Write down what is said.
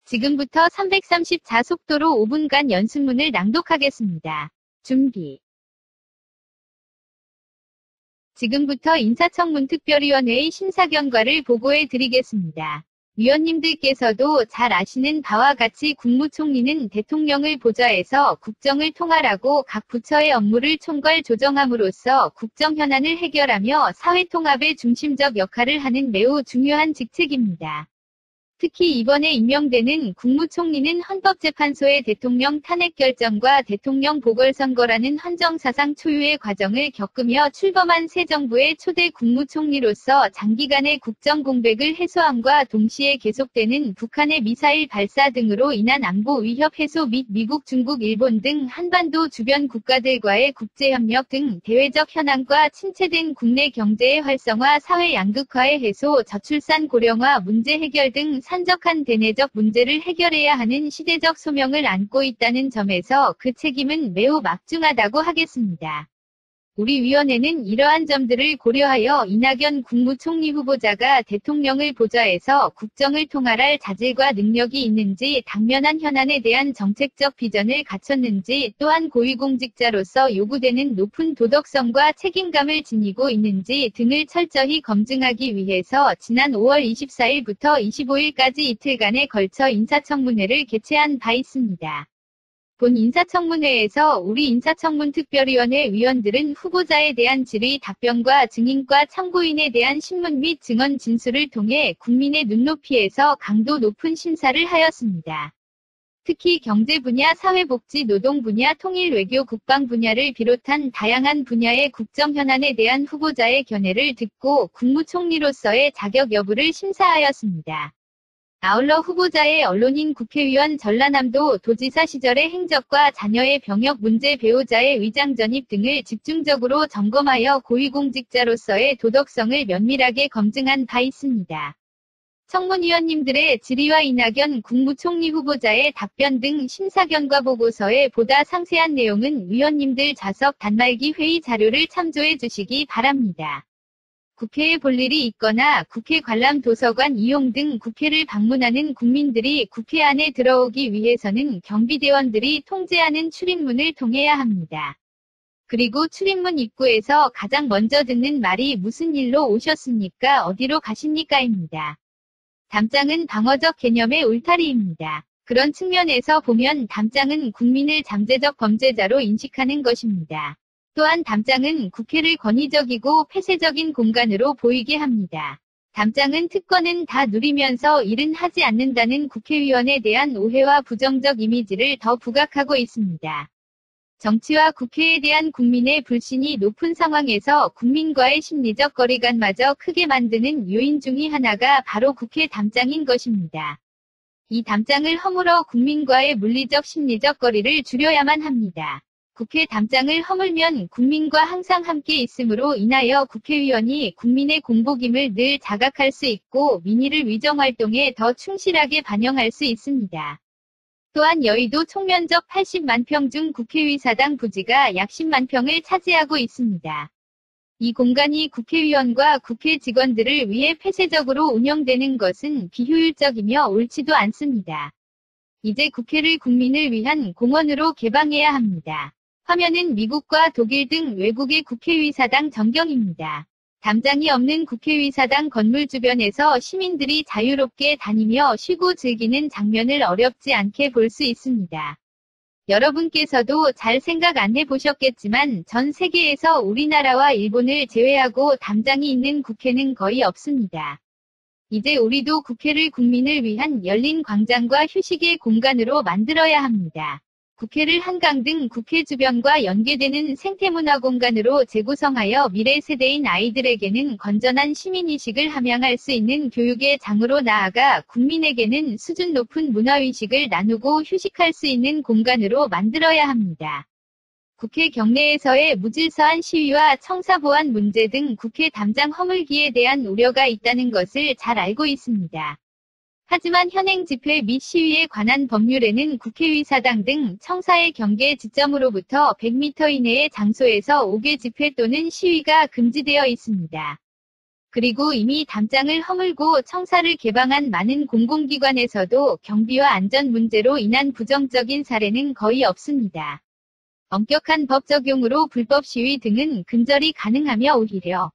지금부터 334 속도로 5분간 연습문을 낭독하겠습니다. 준비. 지금부터 인사청문특별위원회의 심사 결과를 보고해 드리겠습니다. 위원님들께서도 잘 아시는 바와 같이 국무총리는 대통령을 보좌해서 국정을 통할하고 각 부처의 업무를 총괄 조정함으로써 국정 현안을 해결하며 사회 통합의 중심적 역할을 하는 매우 중요한 직책입니다. 특히 이번에 임명되는 국무총리는 헌법재판소의 대통령 탄핵 결정과 대통령 보궐선거라는 헌정사상 초유의 과정을 겪으며 출범한 새 정부의 초대 국무총리로서 장기간의 국정 공백을 해소함과 동시에 계속되는 북한의 미사일 발사 등으로 인한 안보 위협 해소 및 미국, 중국, 일본 등 한반도 주변 국가들과의 국제협력 등 대외적 현안과 침체된 국내 경제의 활성화, 사회 양극화의 해소, 저출산 고령화 문제 해결 등 산적한 대내적 문제를 해결해야 하는 시대적 소명을 안고 있다는 점에서 그 책임은 매우 막중하다고 하겠습니다. 우리 위원회는 이러한 점들을 고려하여 이낙연 국무총리 후보자가 대통령을 보좌해서 국정을 통할할 자질과 능력이 있는지, 당면한 현안에 대한 정책적 비전을 갖췄는지, 또한 고위공직자로서 요구되는 높은 도덕성과 책임감을 지니고 있는지 등을 철저히 검증하기 위해서 지난 5월 24일부터 25일까지 이틀간에 걸쳐 인사청문회를 개최한 바 있습니다. 본 인사청문회에서 우리 인사청문특별위원회 위원들은 후보자에 대한 질의 답변과 증인과 참고인에 대한 신문 및 증언 진술을 통해 국민의 눈높이에서 강도 높은 심사를 하였습니다. 특히 경제 분야, 사회복지, 노동 분야, 통일, 외교, 국방 분야를 비롯한 다양한 분야의 국정 현안에 대한 후보자의 견해를 듣고 국무총리로서의 자격 여부를 심사하였습니다. 아울러 후보자의 언론인 국회의원 전라남도 도지사 시절의 행적과 자녀의 병역 문제, 배우자의 위장 전입 등을 집중적으로 점검하여 고위공직자로서의 도덕성을 면밀하게 검증한 바 있습니다. 청문위원님들의 질의와 이낙연 국무총리 후보자의 답변 등 심사 결과 보고서의 보다 상세한 내용은 위원님들 좌석 단말기 회의 자료를 참조해 주시기 바랍니다. 국회에 볼 일이 있거나 국회 관람 도서관 이용 등 국회를 방문하는 국민들이 국회 안에 들어오기 위해서는 경비대원들이 통제하는 출입문을 통해야 합니다. 그리고 출입문 입구에서 가장 먼저 듣는 말이 무슨 일로 오셨습니까? 어디로 가십니까?입니다. 담장은 방어적 개념의 울타리입니다. 그런 측면에서 보면 담장은 국민을 잠재적 범죄자로 인식하는 것입니다. 또한 담장은 국회를 권위적이고 폐쇄적인 공간으로 보이게 합니다. 담장은 특권은 다 누리면서 일은 하지 않는다는 국회의원에 대한 오해와 부정적 이미지를 더 부각하고 있습니다. 정치와 국회에 대한 국민의 불신이 높은 상황에서 국민과의 심리적 거리감마저 크게 만드는 요인 중의 하나가 바로 국회 담장인 것입니다. 이 담장을 허물어 국민과의 물리적 심리적 거리를 줄여야만 합니다. 국회 담장을 허물면 국민과 항상 함께 있음으로 인하여 국회의원이 국민의 공복임을 늘 자각할 수 있고 민의를 위정활동에 더 충실하게 반영할 수 있습니다. 또한 여의도 총면적 80만 평 중 국회의사당 부지가 약 10만 평을 차지하고 있습니다. 이 공간이 국회의원과 국회 직원들을 위해 폐쇄적으로 운영되는 것은 비효율적이며 옳지도 않습니다. 이제 국회를 국민을 위한 공원으로 개방해야 합니다. 화면은 미국과 독일 등 외국의 국회의사당 전경입니다. 담장이 없는 국회의사당 건물 주변에서 시민들이 자유롭게 다니며 쉬고 즐기는 장면을 어렵지 않게 볼 수 있습니다. 여러분께서도 잘 생각 안 해보셨겠지만 전 세계에서 우리나라와 일본을 제외하고 담장이 있는 국회는 거의 없습니다. 이제 우리도 국회를 국민을 위한 열린 광장과 휴식의 공간으로 만들어야 합니다. 국회를 한강 등 국회 주변과 연계되는 생태문화 공간으로 재구성하여 미래 세대인 아이들에게는 건전한 시민의식을 함양할 수 있는 교육의 장으로 나아가 국민에게는 수준 높은 문화의식을 나누고 휴식할 수 있는 공간으로 만들어야 합니다. 국회 경내에서의 무질서한 시위와 청사보안 문제 등 국회 담장 허물기에 대한 우려가 있다는 것을 잘 알고 있습니다. 하지만 현행 집회 및 시위에 관한 법률에는 국회의사당 등 청사의 경계 지점으로부터 100m 이내의 장소에서 5개 집회 또는 시위가 금지되어 있습니다. 그리고 이미 담장을 허물고 청사를 개방한 많은 공공기관에서도 경비와 안전 문제로 인한 부정적인 사례는 거의 없습니다. 엄격한 법 적용으로 불법 시위 등은 근절이 가능하며 오히려